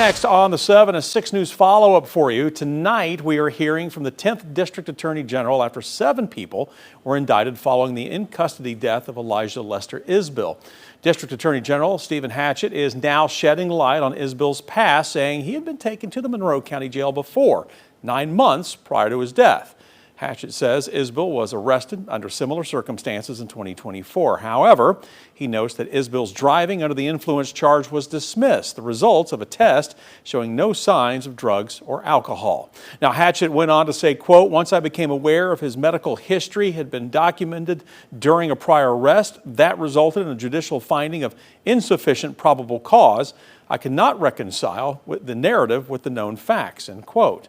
Next on the 7, a 6 News follow-up for you. Tonight, we are hearing from the 10th District Attorney General after 7 people were indicted following the in-custody death of Elijah Lester Isbill. District Attorney General Stephen Hatchett is now shedding light on Isbill's past, saying he had been taken to the Monroe County Jail before, 9 months prior to his death. Hatchett says Isbill was arrested under similar circumstances in 2024. However, he notes that Isbill's driving under the influence charge was dismissed, the results of a test showing no signs of drugs or alcohol. Now, Hatchett went on to say, quote, "Once I became aware of his medical history had been documented during a prior arrest, that resulted in a judicial finding of insufficient probable cause. I cannot reconcile the narrative with the known facts," end quote.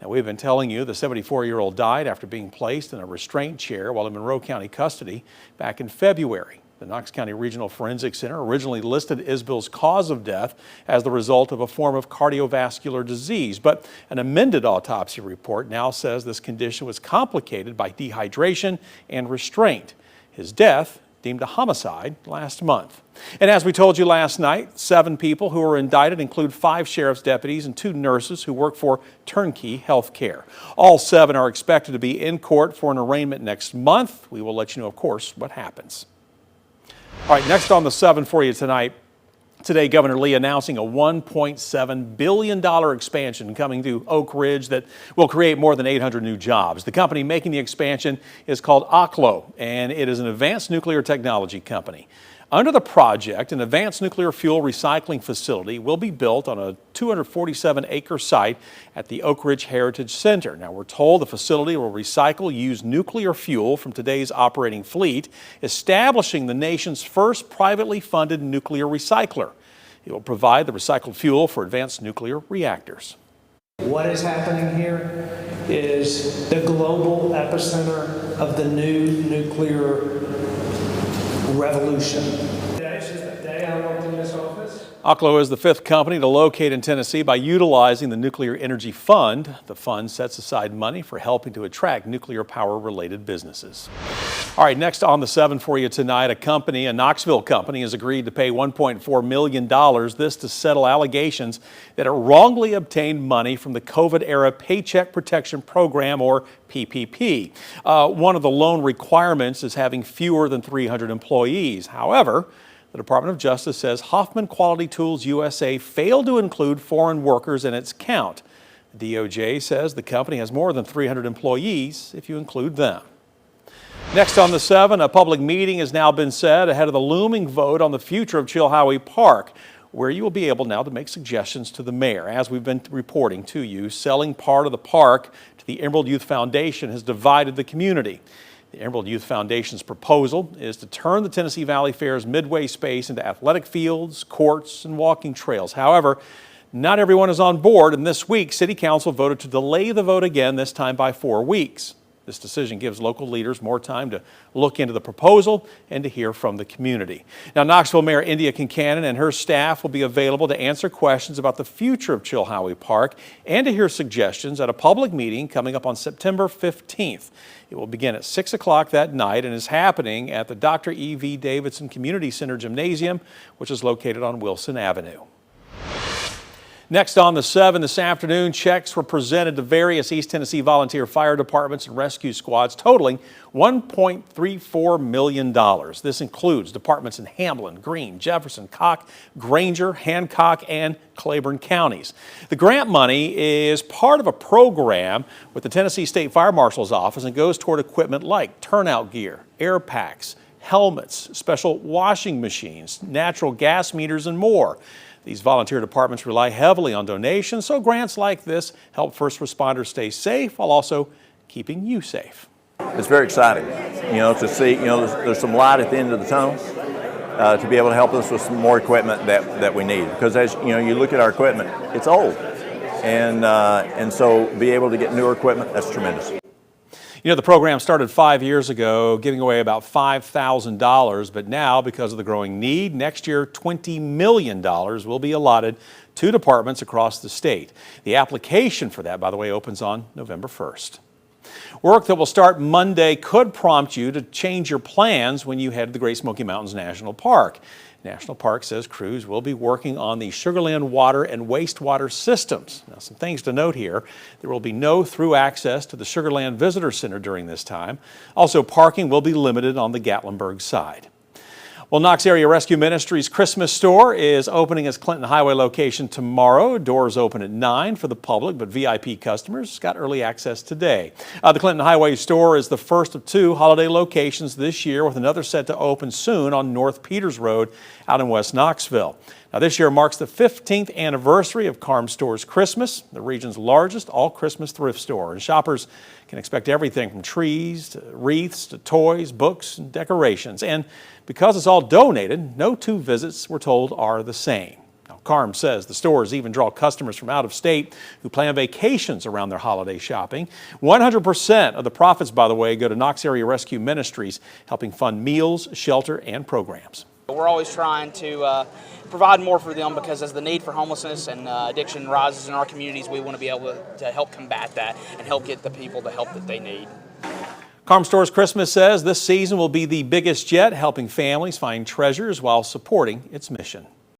Now, we've been telling you the 74-year-old died after being placed in a restraint chair while in Monroe County custody back in February. The Knox County Regional Forensic Center originally listed Isbill's cause of death as the result of a form of cardiovascular disease, but an amended autopsy report now says this condition was complicated by dehydration and restraint. His death deemed a homicide last month. And as we told you last night, 7 people who were indicted include 5 sheriff's deputies and 2 nurses who work for Turnkey Health Care. All 7 are expected to be in court for an arraignment next month. We will let you know, of course, what happens. All right, next on the 7 for you tonight. Today, Governor Lee announcing a $1.7 billion expansion coming to Oak Ridge that will create more than 800 new jobs. The company making the expansion is called Oklo, and it is an advanced nuclear technology company. Under the project, an advanced nuclear fuel recycling facility will be built on a 247-acre site at the Oak Ridge Heritage Center. Now, we're told the facility will recycle used nuclear fuel from today's operating fleet, establishing the nation's first privately funded nuclear recycler. It will provide the recycled fuel for advanced nuclear reactors. What is happening here is the global epicenter of the new nuclear revolution. Today's just the day I walked in this office. Oklo is the 5th company to locate in Tennessee by utilizing the Nuclear Energy Fund. The fund sets aside money for helping to attract nuclear power-related businesses. All right, next on the 7 for you tonight, a Knoxville company, has agreed to pay $1.4 million, this to settle allegations that it wrongly obtained money from the COVID-era Paycheck Protection Program, or PPP. One of the loan requirements is having fewer than 300 employees. However, the Department of Justice says Hoffman Quality Tools USA failed to include foreign workers in its count. The DOJ says the company has more than 300 employees if you include them. Next on the 7, a public meeting has now been set ahead of the looming vote on the future of Chilhowee Park, where you will be able now to make suggestions to the mayor. As we've been reporting to you, selling part of the park to the Emerald Youth Foundation has divided the community. The Emerald Youth Foundation's proposal is to turn the Tennessee Valley Fair's midway space into athletic fields, courts, and walking trails. However, not everyone is on board, and this week, City Council voted to delay the vote again, this time by 4 weeks. This decision gives local leaders more time to look into the proposal and to hear from the community. Now, Knoxville Mayor India Kincannon and her staff will be available to answer questions about the future of Chilhowee Park and to hear suggestions at a public meeting coming up on September 15th. It will begin at 6 o'clock that night and is happening at the Dr. E.V. Davidson Community Center Gymnasium, which is located on Wilson Avenue. Next on the 7 this afternoon, checks were presented to various East Tennessee volunteer fire departments and rescue squads totaling $1.34 million. This includes departments in Hamlin, Greene, Jefferson, Cock, Granger, Hancock, and Claiborne counties. The grant money is part of a program with the Tennessee State Fire Marshal's Office and goes toward equipment like turnout gear, air packs, helmets, special washing machines, natural gas meters, and more. These volunteer departments rely heavily on donations, so grants like this help first responders stay safe while also keeping you safe. It's very exciting, to see, there's some light at the end of the tunnel to be able to help us with some more equipment that we need. Because as you look at our equipment, it's old, and so be able to get newer equipment, that's tremendous. The program started 5 years ago, giving away about $5,000, but now, because of the growing need, next year $20 million will be allotted to departments across the state. The application for that, by the way, opens on November 1st. Work that will start Monday could prompt you to change your plans when you head to the Great Smoky Mountains National Park. National Park says crews will be working on the Sugarland water and wastewater systems. Now, some things to note here. There will be no through access to the Sugarlands Visitor Center during this time. Also, parking will be limited on the Gatlinburg side. Well, Knox Area Rescue Ministries Christmas store is opening its Clinton Highway location tomorrow. Doors open at 9 for the public, but VIP customers got early access today. The Clinton Highway store is the first of 2 holiday locations this year, with another set to open soon on North Peters Road out in West Knoxville. Now, this year marks the 15th anniversary of KARM Store's Christmas, the region's largest all-Christmas thrift store. And shoppers can expect everything from trees to wreaths to toys, books, and decorations. And because it's all donated, no 2 visits, we're told, are the same. Now, KARM says the stores even draw customers from out of state who plan vacations around their holiday shopping. 100% of the profits, by the way, go to Knox Area Rescue Ministries, helping fund meals, shelter, and programs. We're always trying to provide more for them, because as the need for homelessness and addiction rises in our communities, we want to be able to help combat that and help get the people the help that they need. KARM Store's Christmas says this season will be the biggest yet, helping families find treasures while supporting its mission.